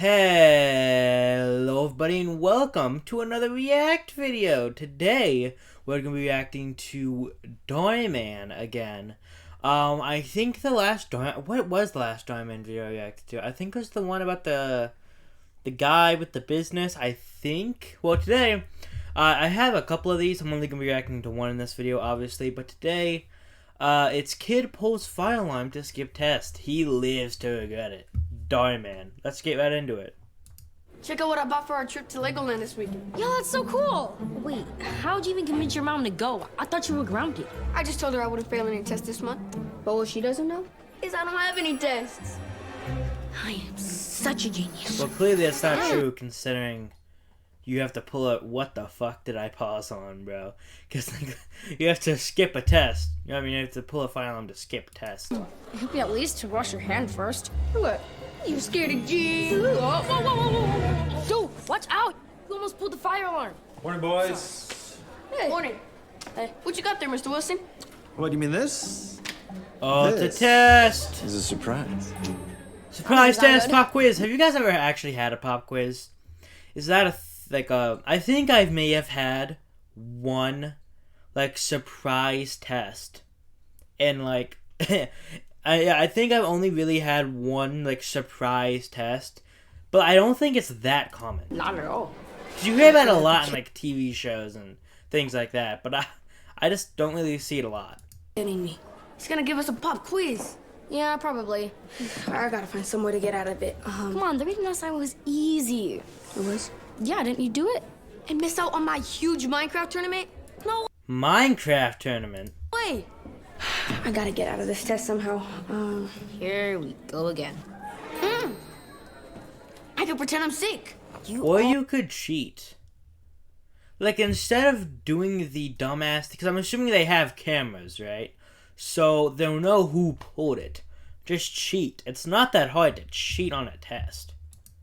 Hello everybody and welcome to another React video. Today we're going to be reacting to Darman again. I think the last what was the last Darman video I reacted to? I think it was the one about the guy with the business, I think. Well, today I have a couple of these. I'm only going to be reacting to one in this video, obviously, but today it's kid pulls fire alarm to skip test. He lives to regret it. Darman. Let's get right into it. Check out what I bought for our trip to Legoland this weekend. Yo, that's so cool. Wait, how'd you even convince your mom to go? I thought you were grounded. I just told her I wouldn't fail any tests this month. But what she doesn't know is I don't have any tests. I am such a genius. Well, clearly that's not true, considering you have to pull out what the fuck did I pause on, bro? Because you have to skip a test. You know what I mean? You have to pull a fire alarm to skip a test. Maybe at least to wash your hand first. What? You scared of G? Whoa, whoa, whoa, whoa, whoa. Dude, watch out! You almost pulled the fire alarm. Morning, boys. Hey. Morning. Hey, what you got there, Mr. Wilson? What, do you mean this? Oh, it's a test! It's a surprise. Surprise test, pop quiz. Have you guys ever actually had a pop quiz? Is that I think I may have had one, surprise test. And, I think I've only really had one, surprise test. But I don't think it's that common. Not at all. 'Cause you hear about it a lot in, TV shows and things like that. But I just don't really see it a lot. Kidding me. He's gonna give us a pop quiz. Yeah, probably. I gotta find some way to get out of it. Come on, the reading last time was easy. It was? Yeah, didn't you do it? And miss out on my huge Minecraft tournament? No Minecraft tournament? way. I gotta get out of this test somehow. Here we go again. I could pretend I'm sick. Or you could cheat. Instead of doing the dumbass... Because I'm assuming they have cameras, right? So they'll know who pulled it. Just cheat. It's not that hard to cheat on a test.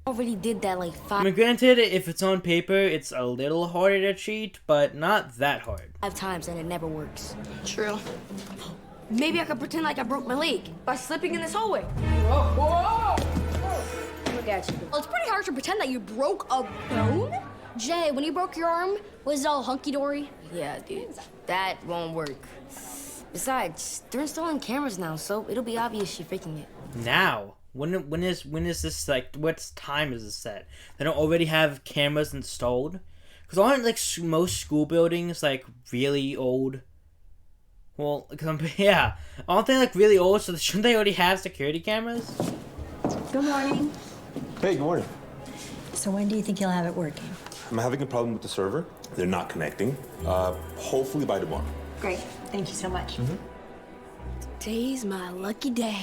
Already did that I 5 mean, granted, if it's on paper, it's a little harder to cheat, but not that hard. times and it never works. True. Maybe I could pretend like I broke my leg by slipping in this hallway. Look at you. Well, it's pretty hard to pretend that you broke a bone. Jay, when you broke your arm, was it all hunky-dory? Yeah, dude. That won't work. Besides, they're installing cameras now, so it'll be obvious you're faking it. Now? When is this, what time is this set? They don't already have cameras installed? Because aren't, most school buildings, really old? Well, yeah. Aren't they, really old, so shouldn't they already have security cameras? Good morning. Hey, good morning. So when do you think you'll have it working? I'm having a problem with the server. They're not connecting. Hopefully by tomorrow. Great. Thank you so much. Today's my lucky day.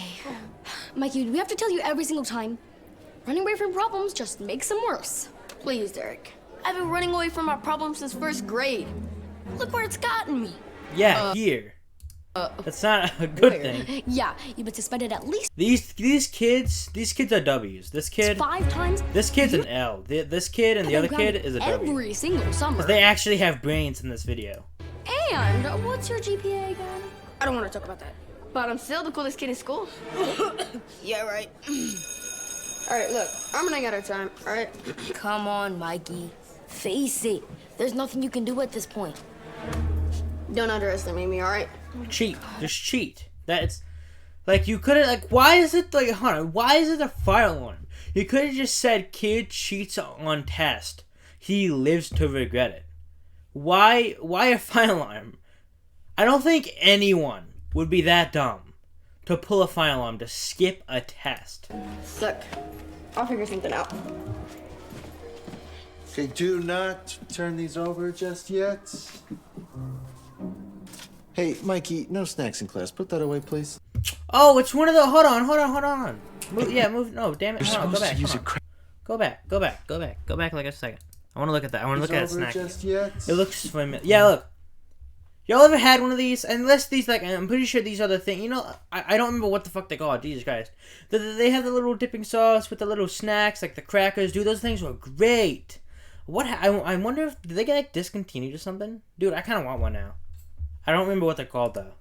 Mikey, do we have to tell you every single time? Running away from problems just makes them worse. Please, Derek. I've been running away from my problems since first grade. Look where it's gotten me. Yeah, here. That's not a good thing. Yeah, you've been suspended at least These kids are W's. This kid, 5 times. this kid's an L. This kid and the other kid is a W. Every single summer. They actually have brains in this video. And what's your GPA again? I don't want to talk about that. But I'm still the coolest kid in school. Yeah, right. All right, look. I'm running out of time, all right? Come on, Mikey. Face it. There's nothing you can do at this point. Don't underestimate me, all right? Cheat. Just cheat. That's you could have why is it hold on, why is it a fire alarm? You could have just said kid cheats on test. He lives to regret it. Why a fire alarm? I don't think anyone would be that dumb to pull a fire alarm to skip a test. Look, I'll figure something out. Okay, do not turn these over just yet. Hey, Mikey, no snacks in class. Put that away, please. Oh, it's one of the hold on. Move, no, damn it. Hold on, go back. Go back like a second. I want to look at that. I want to look at a snack. Just yet? It looks familiar. Yeah, look. Y'all ever had one of these? Unless these, I'm pretty sure these are the thing. You know, I don't remember what the fuck they call it. Jesus Christ. They have the little dipping sauce with the little snacks, the crackers. Dude, those things were great. I wonder if, did they get, discontinued or something? Dude, I kind of want one now. I don't remember what they're called, though.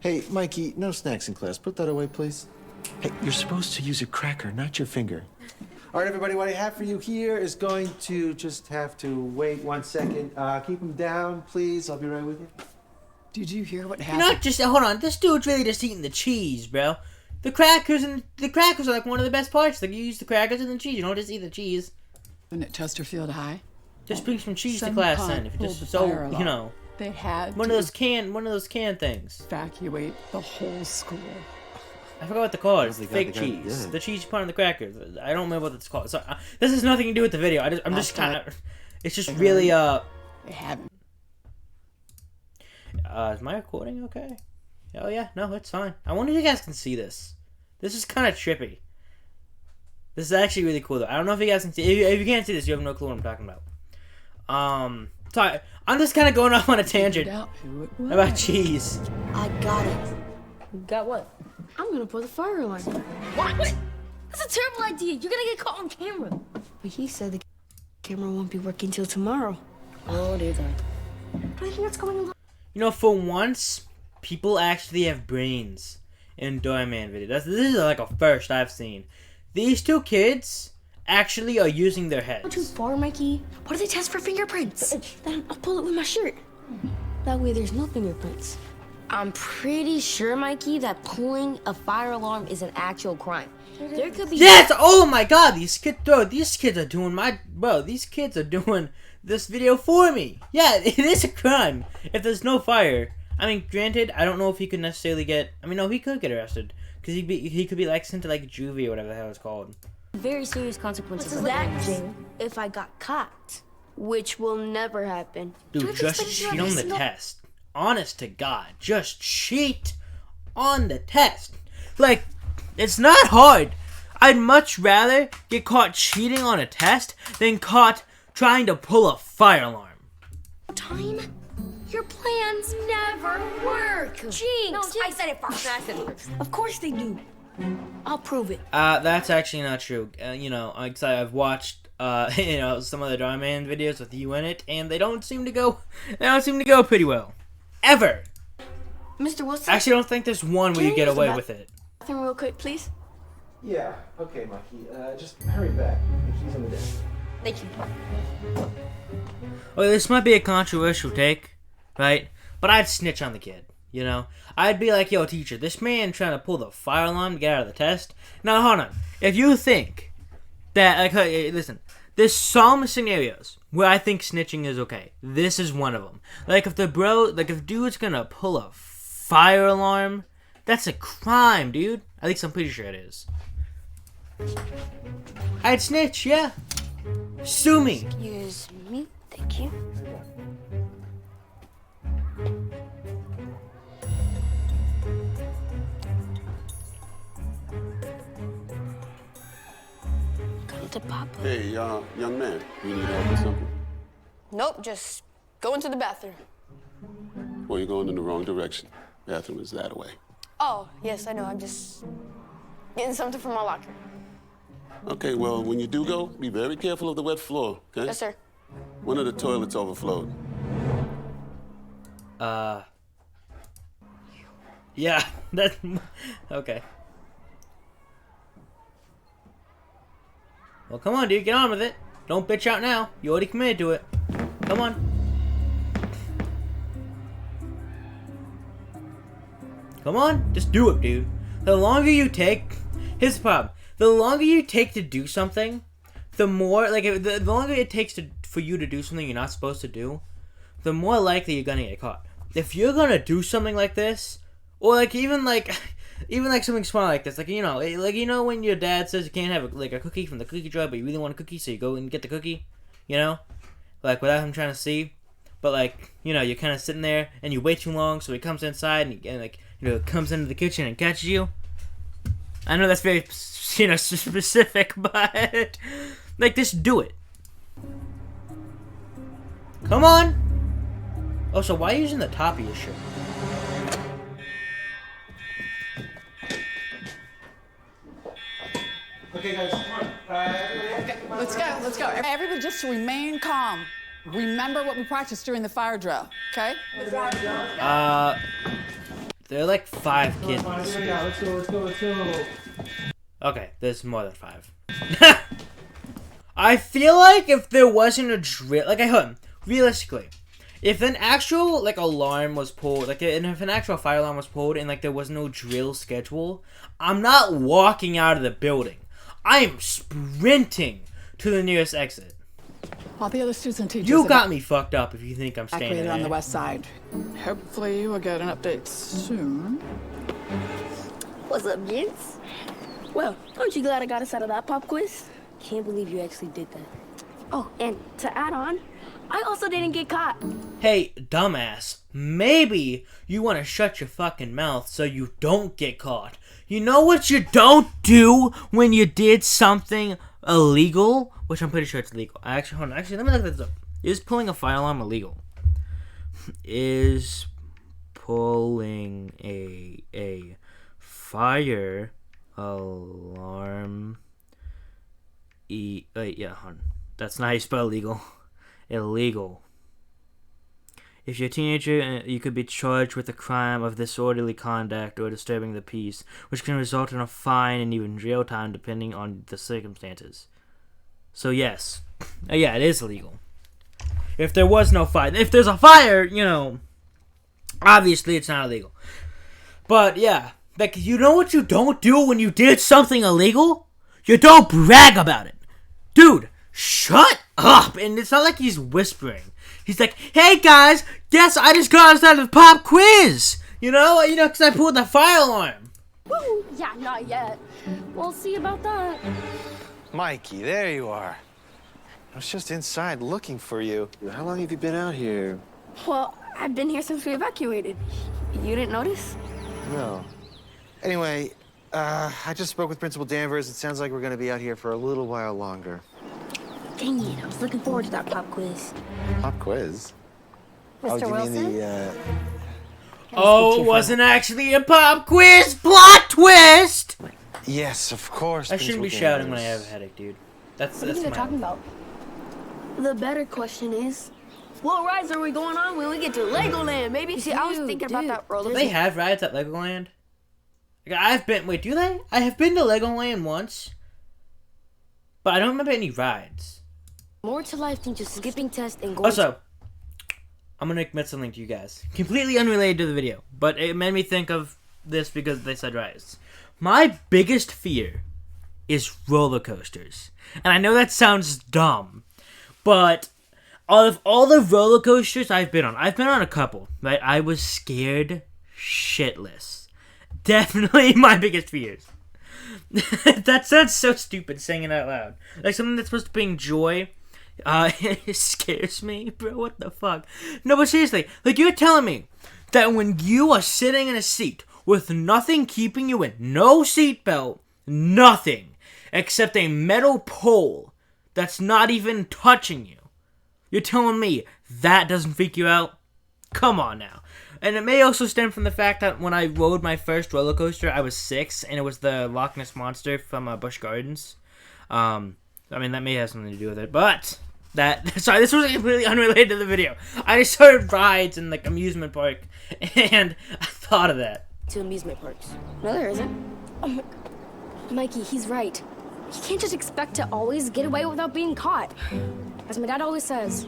Hey, Mikey, no snacks in class. Put that away, please. Hey, you're supposed to use a cracker, not your finger. All right, everybody, what I have for you here is going to just have to wait 1 second. Keep them down, please. I'll be right with you. Did you hear what You're happened? not just hold on. This dude's really just eating the cheese, bro. The crackers are like one of the best parts. Like you use the crackers and the cheese. You don't just eat the cheese. At Chesterfield High? Just bring some cheese to Some class punk then. If you're pulled the just so fire alarm. you know. They had One to of those can things. evacuate the whole school. I forgot what they're called. It's got fake the cheese. yeah. The cheese you put on the crackers. I don't remember what it's called. So, this has nothing to do with the video. I'm just kind of. It's just really They haven't. Is my recording okay? Oh yeah, no, it's fine. I wonder if you guys can see this. This is kind of trippy. This is actually really cool though. I don't know if you guys can see. If you can't see this, you have no clue what I'm talking about. Sorry, I'm just kind of going off on a tangent Out who it was. about cheese. I got it. Got what? I'm gonna put the fire alarm. What? That's a terrible idea. You're gonna get caught on camera. But he said the camera won't be working till tomorrow. Oh, dear God. What do you think that's going on? You know, for once, people actually have brains in Darman videos. This is like a first I've seen. These two kids actually are using their Not too heads. far, Mikey. What do they test for fingerprints? Then I'll pull it with my shirt. That way there's no fingerprints. I'm pretty sure, Mikey, that pulling a fire alarm is an actual crime. There could be... Yes! Oh my god, these kids are doing these kids are doing this video for me. Yeah, it is a crime if there's no fire. I mean, granted, I don't know if he could necessarily get, no, he could get arrested. Because he could be like sent to like juvie or whatever the hell it's called. Very serious consequences of that if I got caught, which will never happen. Dude, just cheat on the test. Honest to God, just cheat on the test. Like, it's not hard. I'd much rather get caught cheating on a test than caught trying to pull a fire alarm. Time? Your plans never work. Jinx! No, I said it first. I said it first. Of course they do. I'll prove it. That's actually not true. I've watched some of the Darman videos with you in it, and they don't seem to go pretty well. Ever. Mr. Wilson? Actually, I don't think there's one where you get away with it. Bathroom real quick, please. Yeah, okay, Mikey. Just hurry back. She's in the desk. Thank you. Well, this might be a controversial take, right? But I'd snitch on the kid, you know? I'd be like, yo, teacher, this man trying to pull the fire alarm to get out of the test. Now, hold on. If you think that, like, hey, listen, there's some scenarios where I think snitching is okay. This is one of them. Like, if dude's gonna pull a fire alarm, that's a crime, dude. At least I'm pretty sure it is. I'd snitch, yeah. Sue me. Excuse me. Thank you. Come to Papa. Hey, young man, you need help with something? Nope, just go into the bathroom. Well, you're going in the wrong direction. Bathroom is that way. Oh, yes, I know. I'm just getting something from my locker. Okay, well, when you do go, be very careful of the wet floor, okay? Yes, sir. One of the toilets overflowed. Yeah, that. Okay. Well, come on, dude, get on with it. Don't bitch out now. You already committed to it. Come on. Come on, just do it, dude. The longer you take, here's the problem. The longer you take to do something, the more, like, the longer it takes for you to do something you're not supposed to do, the more likely you're gonna get caught. If you're gonna do something like this, or like even something small like this, like when your dad says you can't have a cookie from the cookie jar, but you really want a cookie, so you go and get the cookie, like without him trying to see, but like you're kind of sitting there and you wait too long, so he comes inside and comes into the kitchen and catches you. I know that's very specific, but like just do it. Come on. Oh, so why are you using the top of your shirt? Okay, guys, come on. Let's go. Everybody just remain calm. Remember what we practiced during the fire drill, okay? There are like 5 kids. Let's go. Okay, there's more than 5. I feel like if there wasn't a drill, like realistically, if an actual like alarm was pulled, like if an actual fire alarm was pulled and like there was no drill schedule, I'm not walking out of the building. I am sprinting to the nearest exit. All the other students and teachers You got me fucked up if you think I'm standing evacuated there. on the west side. Hopefully you will get an update soon. What's up, gents? Well, aren't you glad I got us out of that pop quiz? Can't believe you actually did that. Oh, and to add on, I also didn't get caught. Hey, dumbass, maybe you want to shut your fucking mouth so you don't get caught. You know what you don't do when you did something illegal? Which I'm pretty sure it's legal. Actually, hold on. Actually, let me look this up. Is pulling a fire alarm illegal? Is pulling a fire alarm wait, yeah, hold on. That's not how you spell illegal. Illegal. If you're a teenager, you could be charged with a crime of disorderly conduct or disturbing the peace, which can result in a fine and even jail time depending on the circumstances. So yes, yeah, it is illegal. If there was no fire, if there's a fire, you know, obviously it's not illegal. But yeah, like, you know what you don't do when you did something illegal? You don't brag about it. Dude, shut up. And it's not like he's whispering. He's like, hey guys, guess I just got us out of the pop quiz. You know, because I pulled the fire alarm. Woo! Yeah, not yet. We'll see about that. Mikey, there you are. I was just inside looking for you. How long have you been out here? Well, I've been here since we evacuated. You didn't notice? No. Anyway, I just spoke with Principal Danvers. It sounds like we're going to be out here for a little while longer. Dang it, I was looking forward to that pop quiz. Pop quiz? Mr. Oh, Wilson? you mean the, Oh, it wasn't actually a pop quiz. Plot twist. Yes, of course. I shouldn't be Principal shouting when I have Danvers. a headache, dude. That's What are you my... talking about? The better question is, what rides are we going on when we get to Legoland, baby? You see, I was thinking about that roller. Do they have rides at Legoland? Like, I've been... Wait, do they? I have been to Legoland once, but I don't remember any rides. More to life than just skipping tests and going Also, I'm gonna admit something to you guys. Completely unrelated to the video, but it made me think of this because they said rides. My biggest fear is roller coasters. And I know that sounds dumb, but out of all the roller coasters I've been on a couple, right? I was scared shitless. Definitely my biggest fears. That sounds so stupid saying it out loud. Like something that's supposed to bring joy. It scares me, bro. What the fuck? No, but seriously, like, you're telling me that when you are sitting in a seat with nothing keeping you in, no seatbelt, nothing, except a metal pole that's not even touching you, you're telling me that doesn't freak you out? Come on now. And it may also stem from the fact that when I rode my first roller coaster, I was 6, and it was the Loch Ness Monster from Busch Gardens. I mean, that may have something to do with it, but sorry, this was completely unrelated to the video. I just started rides in, like, amusement park, and I thought of that. to amusement parks. No, there isn't. Mikey, he's right. You can't just expect to always get away without being caught. As my dad always says,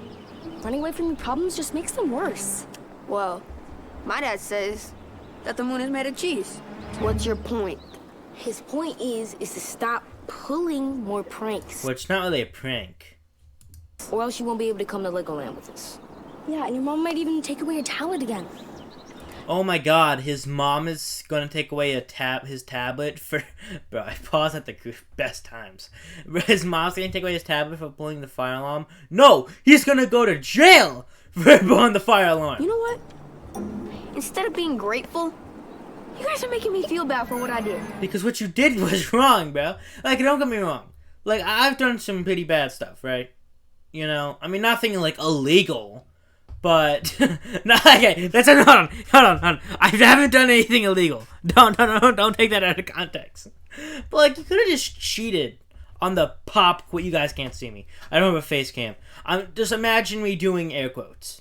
running away from your problems just makes them worse. Well, my dad says that the moon is made of cheese. What's your point? His point is to stop pulling more pranks. Well, it's not really a prank. Or else you won't be able to come to Legoland with us. Yeah, and your mom might even take away your tablet again. Oh my god, his mom is gonna take away his tablet for... Bro, I pause at the best times. His mom's gonna take away his tablet for pulling the fire alarm? No! He's gonna go to jail for pulling the fire alarm! You know what? Instead of being grateful, you guys are making me feel bad for what I did. Because what you did was wrong, bro. Like, don't get me wrong. Like, I've done some pretty bad stuff, right? You know? I mean, nothing, like, illegal. But, no, okay, hold on. I haven't done anything illegal. Don't take that out of context. But, like, you could have just cheated on the pop. What, you guys can't see me. I don't have a face cam. Just imagine me doing air quotes.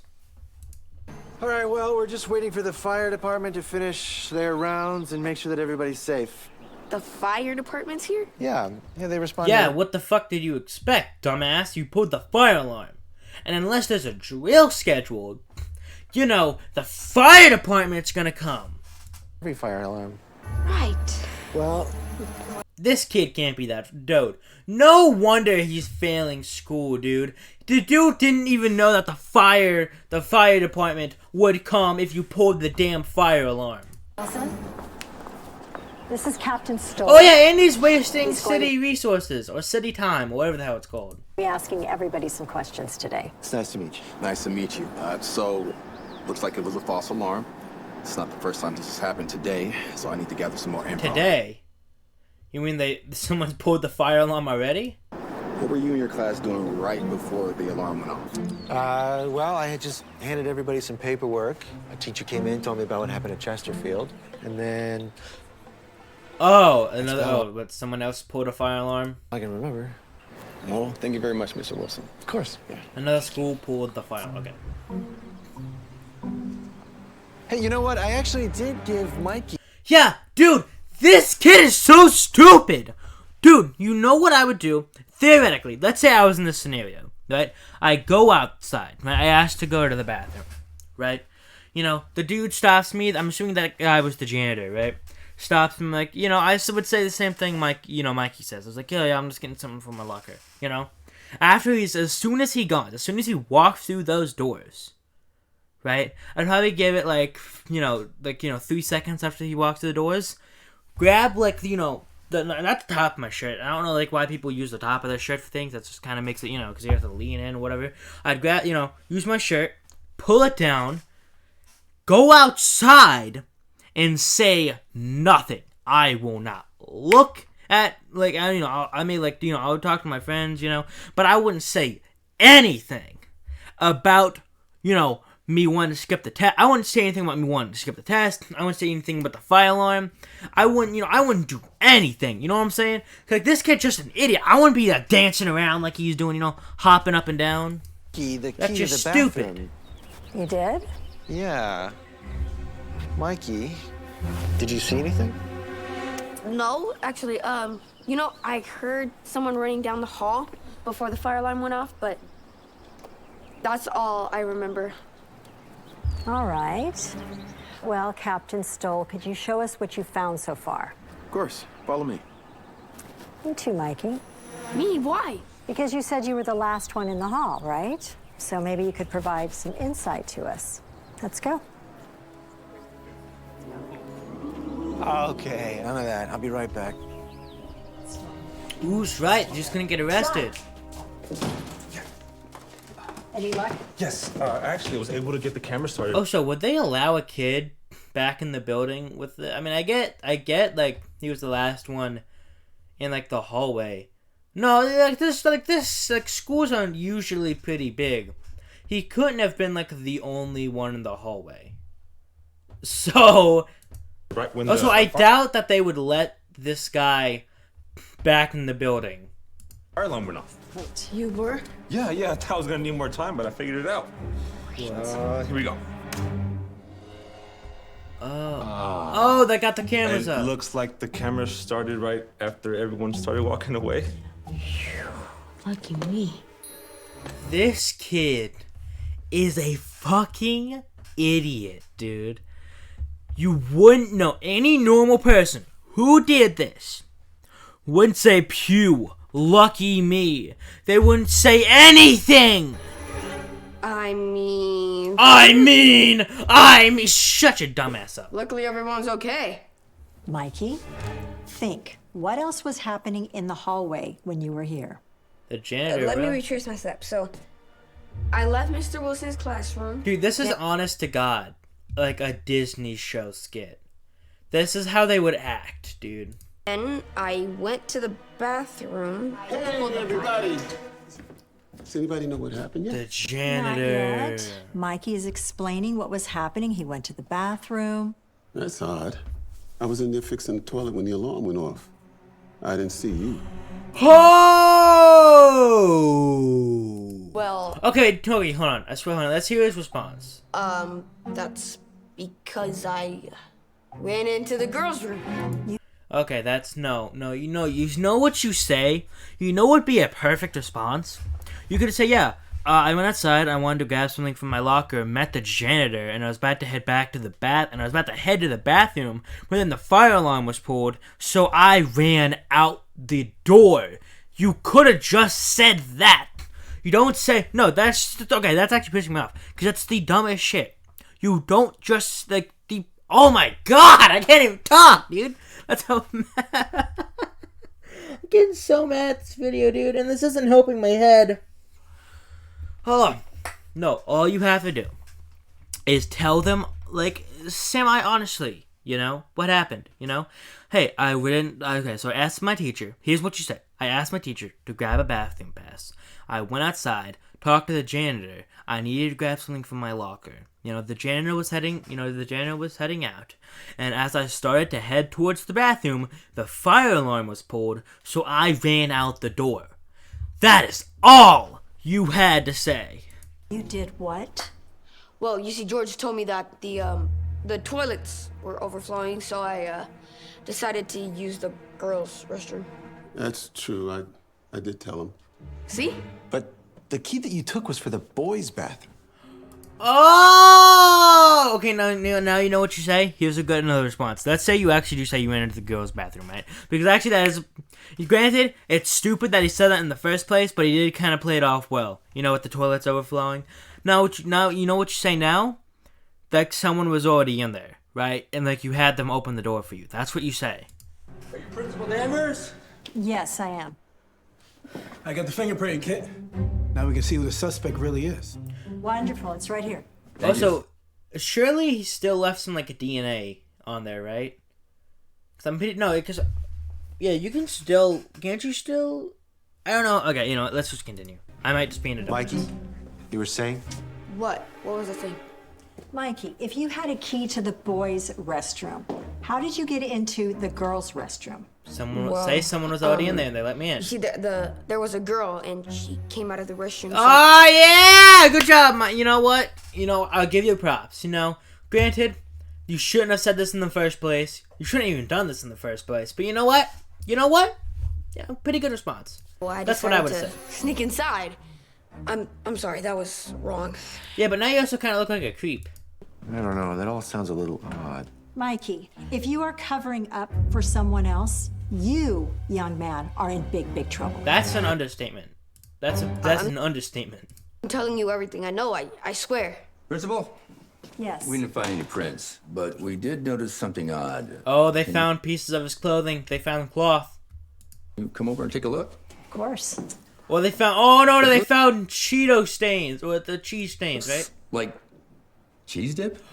All right, well, we're just waiting for the fire department to finish their rounds and make sure that everybody's safe. the fire department's here? Yeah, they responded. Yeah, what the fuck did you expect, dumbass? You pulled the fire alarm. And unless there's a drill scheduled, you know, the fire department's gonna come. Every fire alarm. Right. Well, This kid can't be that dude. No wonder he's failing school, dude. The dude didn't even know that the fire department would come if you pulled the damn fire alarm. Wilson? This is Captain Stoll. Oh yeah, and he's wasting city resources, or city time, or whatever the hell it's called. We're asking everybody some questions today. it's nice to meet you. Nice to meet you. So, looks like it was a false alarm. It's not the first time this has happened today, so I need to gather some more info. Today? You mean someone's pulled the fire alarm already? What were you and your class doing right before the alarm went off? Well, I had just handed everybody some paperwork. A teacher came in, told me about what happened at Chesterfield, and then But someone else pulled a fire alarm? I can remember. Well, thank you very much, Mr. Wilson. Of course. Yeah. Another school pulled the fire alarm. Okay. Hey, you know what? I actually did give Mikey. Yeah, dude, this kid is so stupid. Dude, you know what I would do? Theoretically, let's say I was in this scenario, right? I go outside, right? I ask to go to the bathroom, right? You know, the dude stops me. I'm assuming that guy was the janitor, right? Stops me, like, you know, I would say the same thing Mikey says. I was like, yeah, I'm just getting something from my locker, you know? As soon as he walked through those doors, right? I'd probably give it, 3 seconds after he walks through the doors. Grab, not the top of my shirt. I don't know, why people use the top of their shirt for things. That just kind of makes it, because you have to lean in or whatever. I'd grab, use my shirt, pull it down, go outside, and say nothing. I will not look at, I would talk to my friends, but I wouldn't say anything about, me wanting to skip the test. I wouldn't say anything about me wanting to skip the test. I wouldn't say anything about the fire alarm. I wouldn't do anything. You know what I'm saying? This kid's just an idiot. I wouldn't be dancing around like he's doing, hopping up and down. That's just stupid. You did? Yeah. Mikey, did you see anything? No, actually, I heard someone running down the hall before the fire alarm went off, but that's all I remember. All right. Well, Captain Stoll, could you show us what you found so far? Of course. Follow me. You too, Mikey. Me? Why? Because you said you were the last one in the hall, right? So maybe you could provide some insight to us. Let's go. Okay, none of that. I'll be right back. Who's right? Just gonna get arrested. Any luck? Yes, actually, I was able to get the camera started. Oh, so would they allow a kid back in the building with the... I mean, I get, he was the last one in, the hallway. No, schools aren't usually pretty big. He couldn't have been, the only one in the hallway. So... Right when Also, I doubt that they would let this guy back in the building. fire alarm went off. You were? Yeah, I thought I was gonna need more time, but I figured it out. Here we go. Oh, they got the cameras It up. looks like the camera started right after everyone started walking away. Lucky me. This kid is a fucking idiot, dude. You wouldn't know. Any normal person who did this wouldn't say, "Pew, lucky me." They wouldn't say anything. I mean, shut your dumbass up. luckily everyone's okay. Mikey, think. What else was happening in the hallway when you were here? The janitor, Let me bro. retrace my steps. So, I left Mr. Wilson's classroom. Dude, this is honest to God, like a Disney show skit. This is how they would act, dude. Then I went to the bathroom. Hey, everybody. Does anybody know what happened yet? The janitor. Not yet. Mikey is explaining what was happening. He went to the bathroom. That's odd. I was in there fixing the toilet when the alarm went off. I didn't see you. Oh! Well, Okay, hold on. Hold on. Let's hear his response. that's because I ran into the girls' room. Okay, that's no. You know what you say. You know what would be a perfect response. You could say, yeah. I went outside. I wanted to grab something from my locker. Met the janitor, and I was about to head back to the bathroom. But then the fire alarm was pulled, so I ran out the door. You could have just said that. You don't say no. That's okay. That's actually pissing me off because that's the dumbest shit. You don't just like the. Oh my god! I can't even talk, dude. That's how mad. I'm getting so mad at this video, dude, and this isn't helping my head. Hold on. No, all you have to do is tell them, like, semi-honestly, what happened, Hey, okay, so I asked my teacher. Here's what you said. I asked my teacher to grab a bathroom pass. I went outside, talked to the janitor. I needed to grab something from my locker. The janitor was heading out. And as I started to head towards the bathroom, the fire alarm was pulled, so I ran out the door. That is all you had to say. You did what? Well, you see, George told me that the toilets were overflowing, so I decided to use the girls' restroom. That's true. I did tell him. See? But the key that you took was for the boys' bathroom. Oh! Okay, now you know what you say? Here's another response. Let's say you actually do say you went into the girls' bathroom, right? Because actually that is... Granted, it's stupid that he said that in the first place, but he did kind of play it off well. With the toilets overflowing. Now you know what you say now? That someone was already in there, right? And like you had them open the door for you. That's what you say. Are you Principal Danvers? Yes, I am. I got the fingerprint kit. Now we can see who the suspect really is. Wonderful. It's right here. Also, surely he still left some like a DNA on there, right? Because yeah, you can still. Can't you still? I don't know. Okay, let's just continue. I might just be in a dumb. Mikey, you were saying? What? What was the thing? Mikey, if you had a key to the boys' restroom, how did you get into the girls' restroom? Someone was already in there and they let me in. You see, there was a girl and she came out of the restroom. Oh yeah, good job, You know what? I'll give you props. Granted, you shouldn't have said this in the first place. You shouldn't have even done this in the first place. But you know what? Yeah, pretty good response. Well, that's what I would have said. Sneak inside. I'm sorry, that was wrong. Yeah, but now you also kind of look like a creep. I don't know. That all sounds a little odd. Mikey, if you are covering up for someone else, you, young man, are in big, big trouble. That's an understatement. That's an understatement. I'm telling you everything I know, I swear. Principal? Yes. We didn't find any prints, but we did notice something odd. Oh, they found pieces of his clothing. They found cloth. You come over and take a look? Of course. Well, they found... Oh, no, they found Cheeto stains. Or the cheese stains, right? Like cheese dip?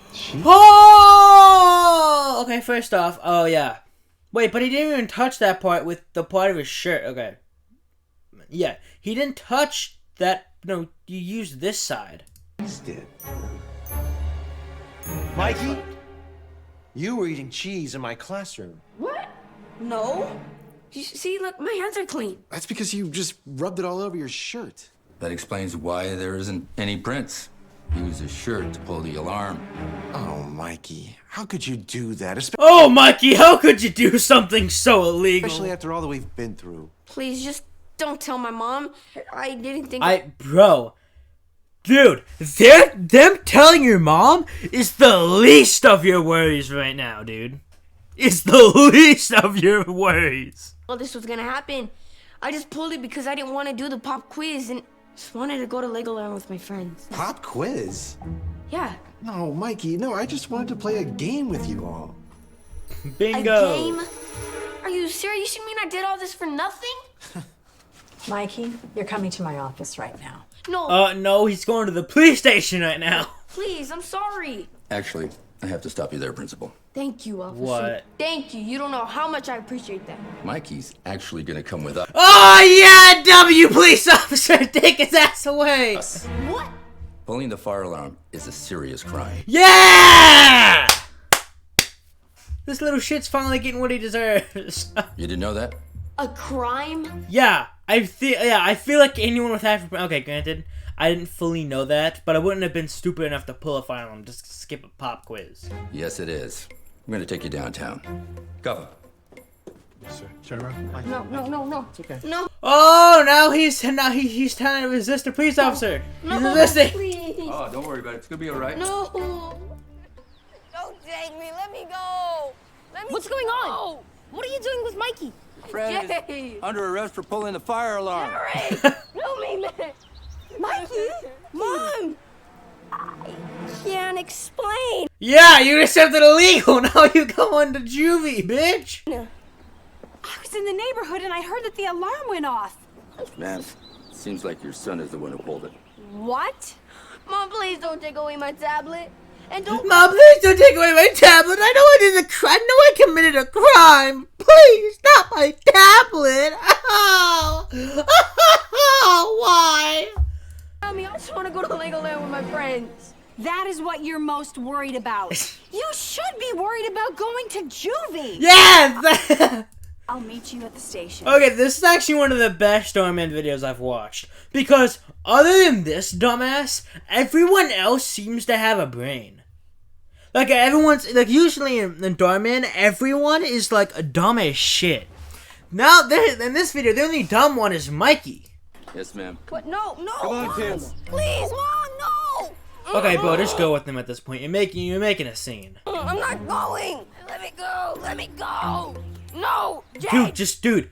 Oh! Okay, first off, oh, yeah. Wait, but he didn't even touch that part with the part of his shirt. Okay. Yeah, he didn't touch that... No, you used this side. Cheese dip. Mikey, you were eating cheese in my classroom. What? No. You see, look, my hands are clean. That's because you just rubbed it all over your shirt. That explains why there isn't any prints. He used his shirt to pull the alarm. Oh, Mikey, how could you do that? Oh, Mikey, how could you do something so illegal? Especially after all that we've been through. Please, just don't tell my mom. I didn't think... Bro... Dude, them telling your mom is the least of your worries right now, dude. It's the least of your worries. Well, this was gonna happen. I just pulled it because I didn't want to do the pop quiz and just wanted to go to Legoland with my friends. Pop quiz? Yeah. No, Mikey, no, I just wanted to play a game with you all. Bingo. A game? Are you serious? You mean I did all this for nothing? Mikey, you're coming to my office right now. No. No, he's going to the police station right now. Please, I'm sorry. Actually, I have to stop you there, Principal. Thank you, officer. What? Thank you. You don't know how much I appreciate that. Mikey's actually gonna come with us. Oh, yeah, W, police officer, take his ass away. What? Pulling the fire alarm is a serious crime. Yeah! This little shit's finally getting what he deserves. You didn't know that? A crime? Yeah, I feel like anyone with half... Okay, granted, I didn't fully know that, but I wouldn't have been stupid enough to pull a fire alarm, just skip a pop quiz. Yes, it is. I'm gonna take you downtown. Go. Sir, turn around. No. It's okay. No. Oh, now he's trying to resist the police officer. He's resisting. Please. Oh, don't worry about it. It's gonna be all right. No. Don't take me. Let me go. What's going on? What are you doing with Mikey? Fred is under arrest for pulling the fire alarm. Jerry! No, me, man. Mikey! Mom! I can't explain. Yeah, you accepted illegal. Now you going to juvie, bitch. I was in the neighborhood and I heard that the alarm went off. Man, seems like your son is the one who pulled it. What? Mom, please don't take away my tablet. And don't. Mom, please don't take away my tablet. I know I did a crime. I know I committed a crime. Please, not my tablet. Oh, why? Mommy, I just want to go to Legoland with my friends. That is what you're most worried about. You should be worried about going to juvie. Yes. I'll meet you at the station. Okay, this is actually one of the best Darman videos I've watched. Because other than this dumbass, everyone else seems to have a brain. Like, everyone's, like, usually in Darman, everyone is, like, dumb as shit. Now, in this video, the only dumb one is Mikey. Yes, ma'am. What? No. Come on, Tim. Please, Mom, no. Okay, bro, just go with them at this point. You're making a scene. I'm not going. Let me go. No, Jay. Dude,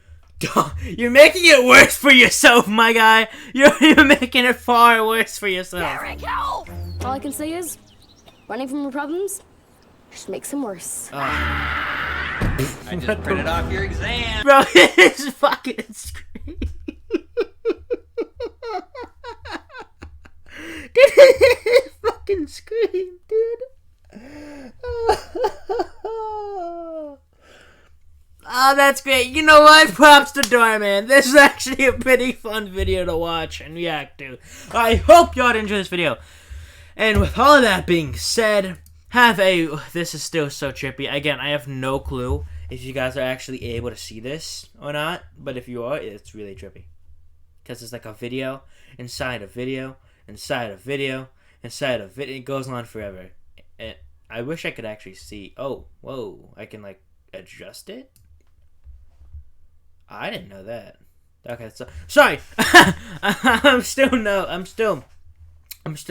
you're making it worse for yourself, my guy. You're making it far worse for yourself. Derek, help. All I can say is, running from your problems just makes them worse. I just printed off your exam. Bro, it's fucking scream. Dude, fucking scream, dude. Oh, that's great. You know what? Props to Darman. This is actually a pretty fun video to watch and react to. I hope y'all enjoyed this video. And with all of that being said, this is still so trippy. Again, I have no clue if you guys are actually able to see this or not. But if you are, it's really trippy. Because it's like a video inside a video inside a video inside a video. It goes on forever. And I wish I could actually see. Oh, whoa. I can like adjust it? I didn't know that. Okay, so sorry. I'm still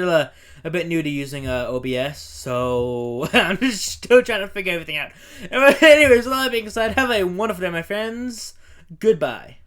a bit new to using OBS, so I'm just still trying to figure everything out. Anyways, with all that being said, have a wonderful day, my friends. Goodbye.